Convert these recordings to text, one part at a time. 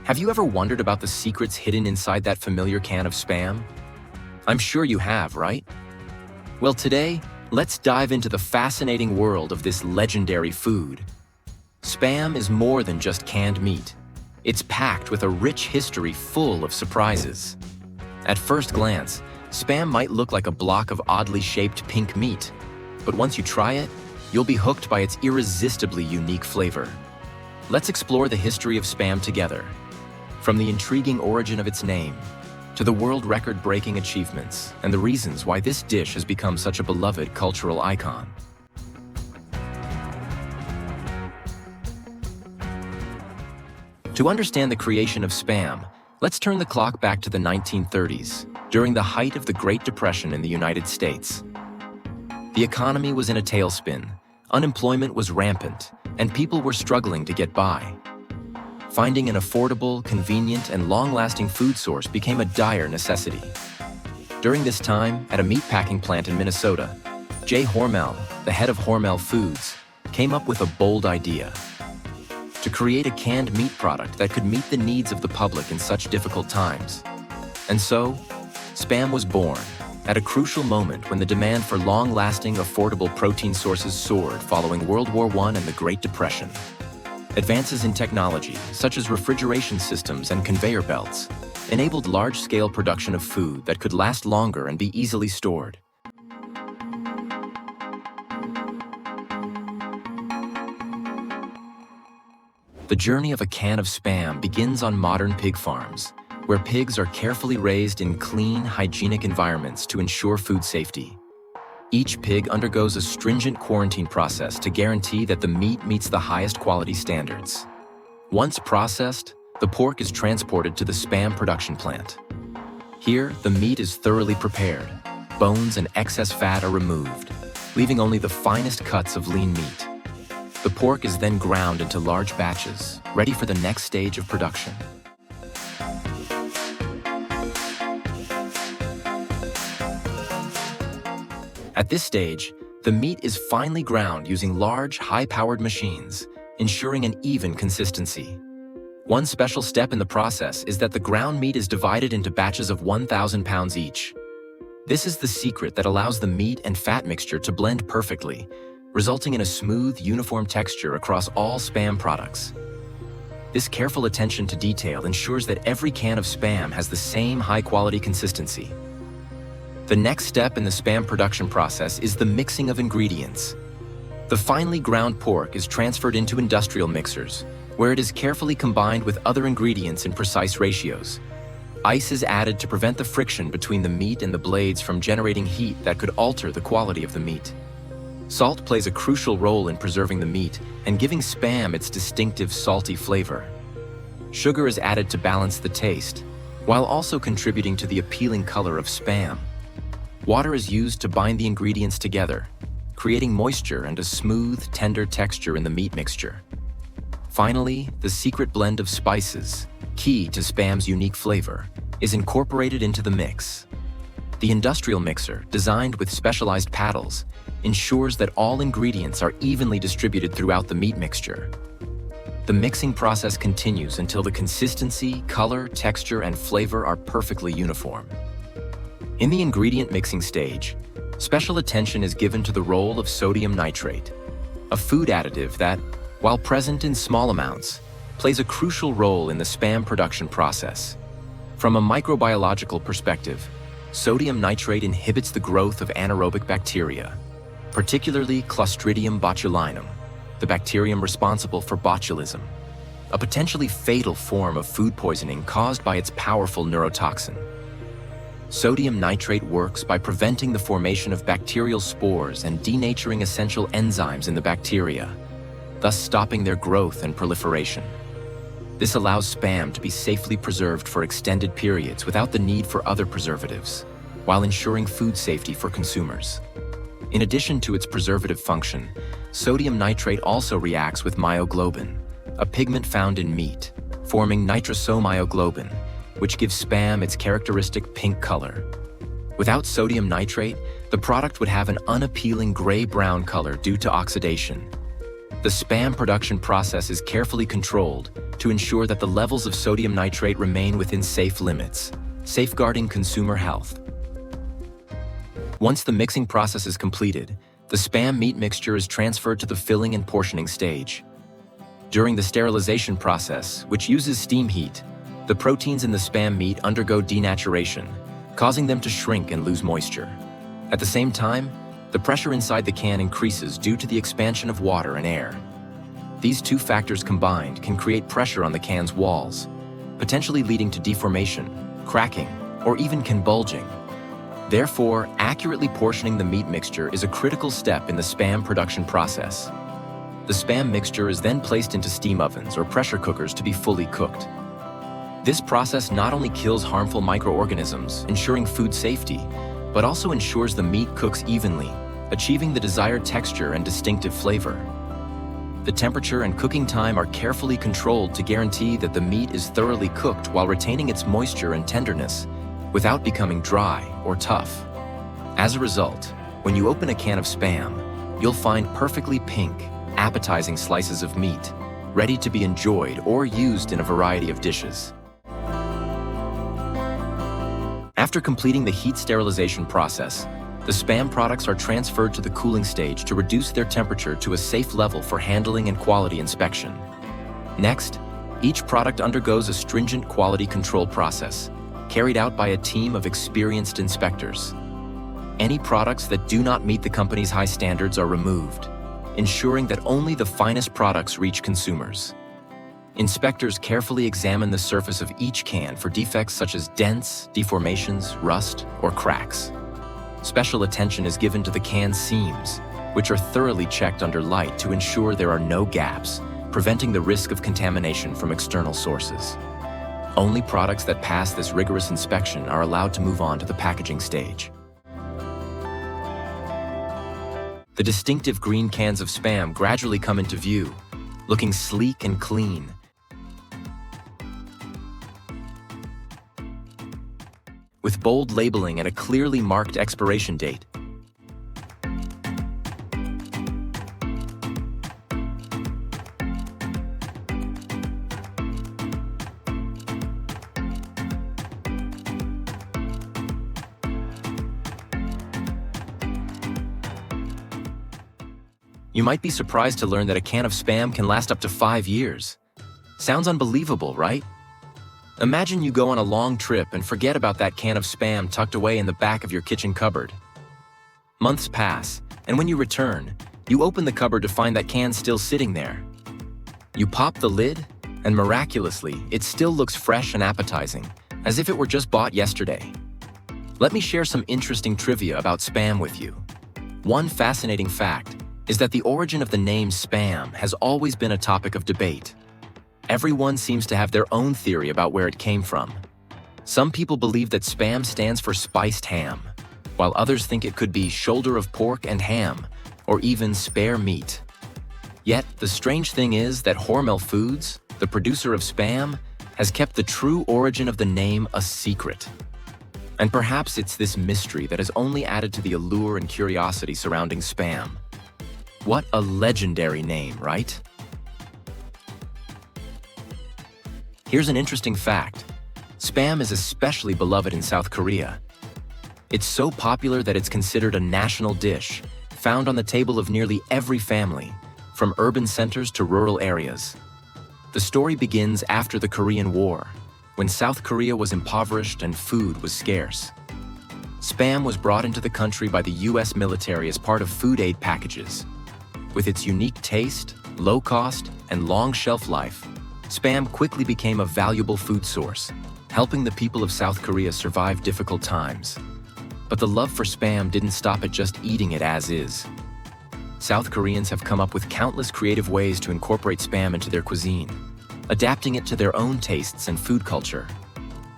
Have you ever wondered about the secrets hidden inside that familiar can of Spam? I'm sure you have, right? Well, today, let's dive into the fascinating world of this legendary food. Spam is more than just canned meat. It's packed with a rich history full of surprises. At first glance, Spam might look like a block of oddly shaped pink meat, but once you try it, you'll be hooked by its irresistibly unique flavor. Let's explore the history of Spam together, from the intriguing origin of its name to the world record-breaking achievements and the reasons why this dish has become such a beloved cultural icon. To understand the creation of Spam, let's turn the clock back to the 1930s, during the height of the Great Depression in the United States. The economy was in a tailspin, unemployment was rampant, and people were struggling to get by. Finding an affordable, convenient, and long-lasting food source became a dire necessity. During this time, at a meatpacking plant in Minnesota, Jay Hormel, the head of Hormel Foods, came up with a bold idea: to create a canned meat product that could meet the needs of the public in such difficult times. And so, Spam was born, at a crucial moment when the demand for long-lasting, affordable protein sources soared following World War I and the Great Depression. Advances in technology, such as refrigeration systems and conveyor belts, enabled large-scale production of food that could last longer and be easily stored. The journey of a can of Spam begins on modern pig farms, where pigs are carefully raised in clean, hygienic environments to ensure food safety. Each pig undergoes a stringent quarantine process to guarantee that the meat meets the highest quality standards. Once processed, the pork is transported to the Spam production plant. Here, the meat is thoroughly prepared. Bones and excess fat are removed, leaving only the finest cuts of lean meat. The pork is then ground into large batches, ready for the next stage of production. At this stage, the meat is finely ground using large, high-powered machines, ensuring an even consistency. One special step in the process is that the ground meat is divided into batches of 1,000 pounds each. This is the secret that allows the meat and fat mixture to blend perfectly, resulting in a smooth, uniform texture across all Spam products. This careful attention to detail ensures that every can of Spam has the same high-quality consistency. The next step in the Spam production process is the mixing of ingredients. The finely ground pork is transferred into industrial mixers, where it is carefully combined with other ingredients in precise ratios. Ice is added to prevent the friction between the meat and the blades from generating heat that could alter the quality of the meat. Salt plays a crucial role in preserving the meat and giving Spam its distinctive salty flavor. Sugar is added to balance the taste, while also contributing to the appealing color of Spam. Water is used to bind the ingredients together, creating moisture and a smooth, tender texture in the meat mixture. Finally, the secret blend of spices, key to Spam's unique flavor, is incorporated into the mix. The industrial mixer, designed with specialized paddles, ensures that all ingredients are evenly distributed throughout the meat mixture. The mixing process continues until the consistency, color, texture, and flavor are perfectly uniform. In the ingredient mixing stage, special attention is given to the role of sodium nitrate, a food additive that, while present in small amounts, plays a crucial role in the Spam production process. From a microbiological perspective, sodium nitrate inhibits the growth of anaerobic bacteria, particularly Clostridium botulinum, the bacterium responsible for botulism, a potentially fatal form of food poisoning caused by its powerful neurotoxin. Sodium nitrate works by preventing the formation of bacterial spores and denaturing essential enzymes in the bacteria, thus stopping their growth and proliferation. This allows Spam to be safely preserved for extended periods without the need for other preservatives, while ensuring food safety for consumers. In addition to its preservative function, sodium nitrate also reacts with myoglobin, a pigment found in meat, forming nitrosomyoglobin, which gives Spam its characteristic pink color. Without sodium nitrate, the product would have an unappealing gray-brown color due to oxidation. The Spam production process is carefully controlled to ensure that the levels of sodium nitrate remain within safe limits, safeguarding consumer health. Once the mixing process is completed, the Spam meat mixture is transferred to the filling and portioning stage. During the sterilization process, which uses steam heat, the proteins in the Spam meat undergo denaturation, causing them to shrink and lose moisture. At the same time, the pressure inside the can increases due to the expansion of water and air. These two factors combined can create pressure on the can's walls, potentially leading to deformation, cracking, or even can bulging. Therefore, accurately portioning the meat mixture is a critical step in the Spam production process. The Spam mixture is then placed into steam ovens or pressure cookers to be fully cooked. This process not only kills harmful microorganisms, ensuring food safety, but also ensures the meat cooks evenly, achieving the desired texture and distinctive flavor. The temperature and cooking time are carefully controlled to guarantee that the meat is thoroughly cooked while retaining its moisture and tenderness, without becoming dry or tough. As a result, when you open a can of Spam, you'll find perfectly pink, appetizing slices of meat, ready to be enjoyed or used in a variety of dishes. After completing the heat sterilization process, the Spam products are transferred to the cooling stage to reduce their temperature to a safe level for handling and quality inspection. Next, each product undergoes a stringent quality control process, carried out by a team of experienced inspectors. Any products that do not meet the company's high standards are removed, ensuring that only the finest products reach consumers. Inspectors carefully examine the surface of each can for defects such as dents, deformations, rust, or cracks. Special attention is given to the can seams, which are thoroughly checked under light to ensure there are no gaps, preventing the risk of contamination from external sources. Only products that pass this rigorous inspection are allowed to move on to the packaging stage. The distinctive green cans of Spam gradually come into view, looking sleek and clean. With bold labeling and a clearly marked expiration date. You might be surprised to learn that a can of Spam can last up to 5 years. Sounds unbelievable, right? Imagine you go on a long trip and forget about that can of Spam tucked away in the back of your kitchen cupboard. Months pass, and when you return, you open the cupboard to find that can still sitting there. You pop the lid, and miraculously, it still looks fresh and appetizing, as if it were just bought yesterday. Let me share some interesting trivia about Spam with you. One fascinating fact is that the origin of the name Spam has always been a topic of debate. Everyone seems to have their own theory about where it came from. Some people believe that Spam stands for spiced ham, while others think it could be shoulder of pork and ham, or even spare meat. Yet, the strange thing is that Hormel Foods, the producer of Spam, has kept the true origin of the name a secret. And perhaps it's this mystery that has only added to the allure and curiosity surrounding Spam. What a legendary name, right? Here's an interesting fact. Spam is especially beloved in South Korea. It's so popular that it's considered a national dish, found on the table of nearly every family, from urban centers to rural areas. The story begins after the Korean War, when South Korea was impoverished and food was scarce. Spam was brought into the country by the US military as part of food aid packages. With its unique taste, low cost, and long shelf life, Spam quickly became a valuable food source, helping the people of South Korea survive difficult times. But the love for Spam didn't stop at just eating it as is. South Koreans have come up with countless creative ways to incorporate Spam into their cuisine, adapting it to their own tastes and food culture.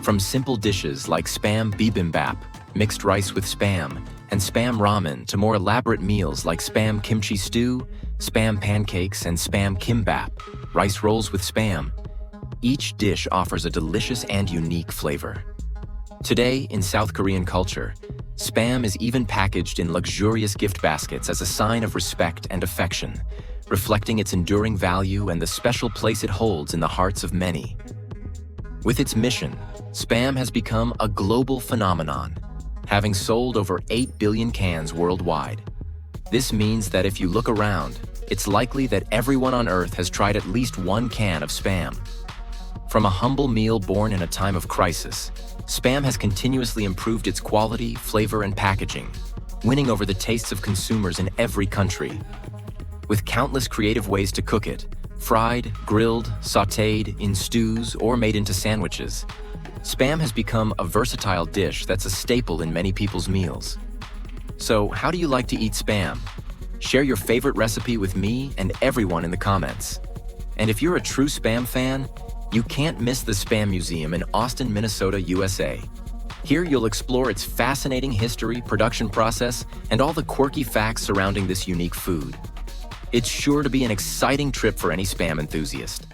From simple dishes like Spam bibimbap, mixed rice with Spam, and Spam ramen to more elaborate meals like Spam kimchi stew, Spam pancakes, and Spam kimbap, rice rolls with Spam. Each dish offers a delicious and unique flavor. Today, in South Korean culture, Spam is even packaged in luxurious gift baskets as a sign of respect and affection, reflecting its enduring value and the special place it holds in the hearts of many. With its mission, Spam has become a global phenomenon, having sold over 8 billion cans worldwide. This means that if you look around, it's likely that everyone on Earth has tried at least one can of Spam. From a humble meal born in a time of crisis, Spam has continuously improved its quality, flavor, and packaging, winning over the tastes of consumers in every country. With countless creative ways to cook it, fried, grilled, sautéed, in stews, or made into sandwiches, Spam has become a versatile dish that's a staple in many people's meals. So, how do you like to eat Spam? Share your favorite recipe with me and everyone in the comments. And if you're a true Spam fan, you can't miss the Spam Museum in Austin, Minnesota, USA. Here you'll explore its fascinating history, production process, and all the quirky facts surrounding this unique food. It's sure to be an exciting trip for any Spam enthusiast.